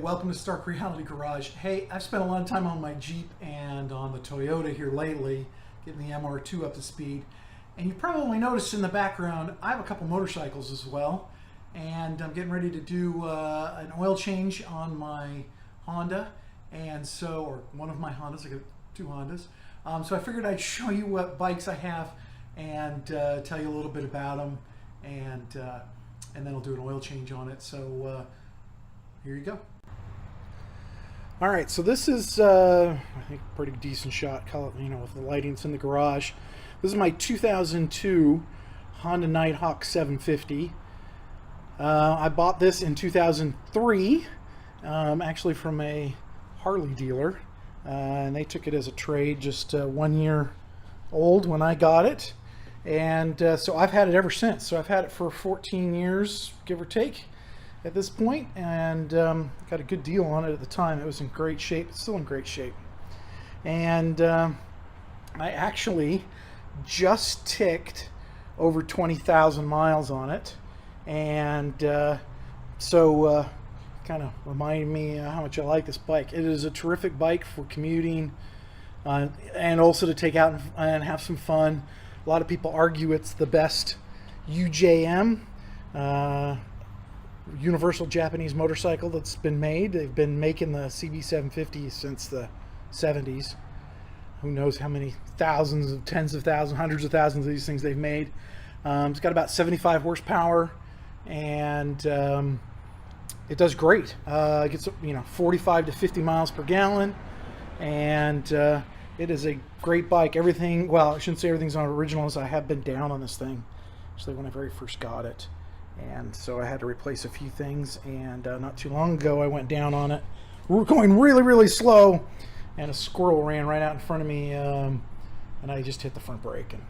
Welcome to Stark Reality Garage. Hey, I've spent a lot of time on my Jeep and on the Toyota here lately, getting the MR2 up to speed. And you probably noticed in the background, I have a couple motorcycles as well. And I'm getting ready to do an oil change on my Honda. And so, or one of my Hondas, I got two Hondas. So I figured I'd show you what bikes I have and tell you a little bit about them. And then I'll do an oil change on it. So here you go. All right, so this is I think a pretty decent shot, with the lighting. It's in the garage. This is my 2002 Honda Nighthawk 750. I bought this in 2003, actually from a Harley dealer, and they took it as a trade, just 1 year old when I got it. And so I've had it ever since. So I've had it for 14 years, give or take, at this point, and got a good deal on it at the time. It was in great shape. It's still in great shape. And I actually just ticked over 20,000 miles on it. And so kind of reminded me how much I like this bike. It is a terrific bike for commuting and also to take out and have some fun. A lot of people argue it's the best UJM, universal Japanese motorcycle that's been made. They've been making the CB750 since the 70s. Who knows how many thousands of, tens of thousands, hundreds of thousands of these things they've made. It's got about 75 horsepower, and it does great. It gets 45 to 50 miles per gallon, and it is a great bike. Everything, well, I shouldn't say everything's on originals. I have been down on this thing, actually, when I very first got it. And so I had to replace a few things, and not too long ago I went down on it. We were going really, really slow, and a squirrel ran right out in front of me, and I just hit the front brake and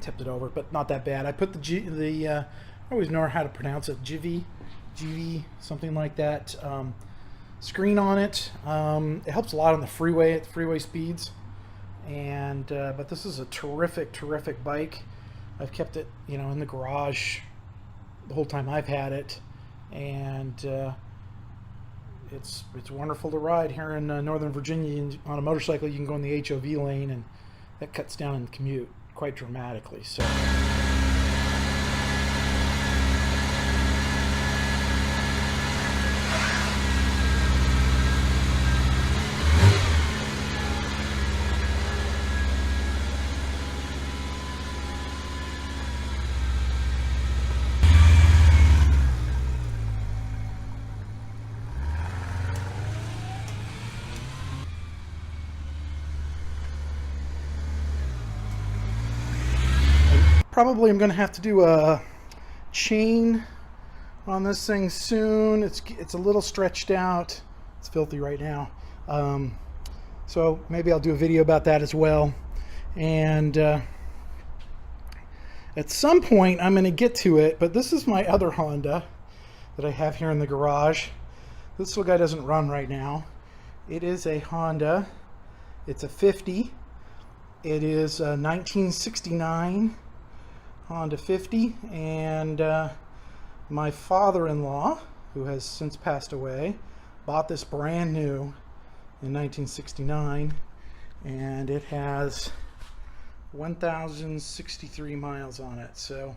tipped it over, but not that bad. I put I always know how to pronounce it, GV, something like that, screen on it. It helps a lot on the freeway at freeway speeds, and but this is a terrific bike. I've kept it in the garage the whole time I've had it, and it's wonderful to ride here in Northern Virginia. On a motorcycle, you can go in the HOV lane, and that cuts down in the commute quite dramatically. So. Probably I'm going to have to do a chain on this thing soon. It's a little stretched out. It's filthy right now. So maybe I'll do a video about that as well. And at some point I'm going to get to it, but this is my other Honda that I have here in the garage. This little guy doesn't run right now. It is a Honda. It's a 50. It is a 1969 Honda 50, and my father-in-law, who has since passed away, bought this brand new in 1969, and it has 1,063 miles on it. So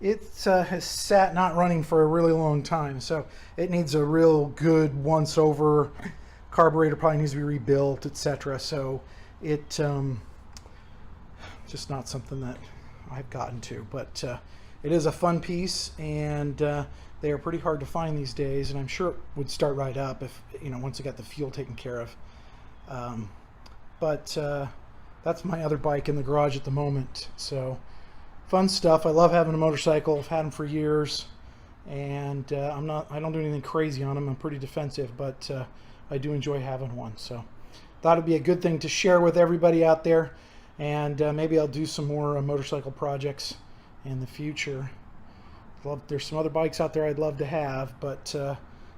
it has sat not running for a really long time, so it needs a real good once over. Carburetor probably needs to be rebuilt, etc. So it just not something that I've gotten to, but it is a fun piece, and they are pretty hard to find these days, and I'm sure it would start right up if once it got the fuel taken care of. But that's my other bike in the garage at the moment. So fun stuff. I love having a motorcycle. I've had them for years, and I don't do anything crazy on them. I'm pretty defensive, but I do enjoy having one. So thought it'd be a good thing to share with everybody out there. And maybe I'll do some more motorcycle projects in the future. There's some other bikes out there I'd love to have, but so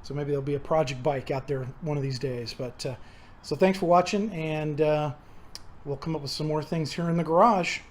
maybe there'll be a project bike out there one of these days. But so thanks for watching, and we'll come up with some more things here in the garage.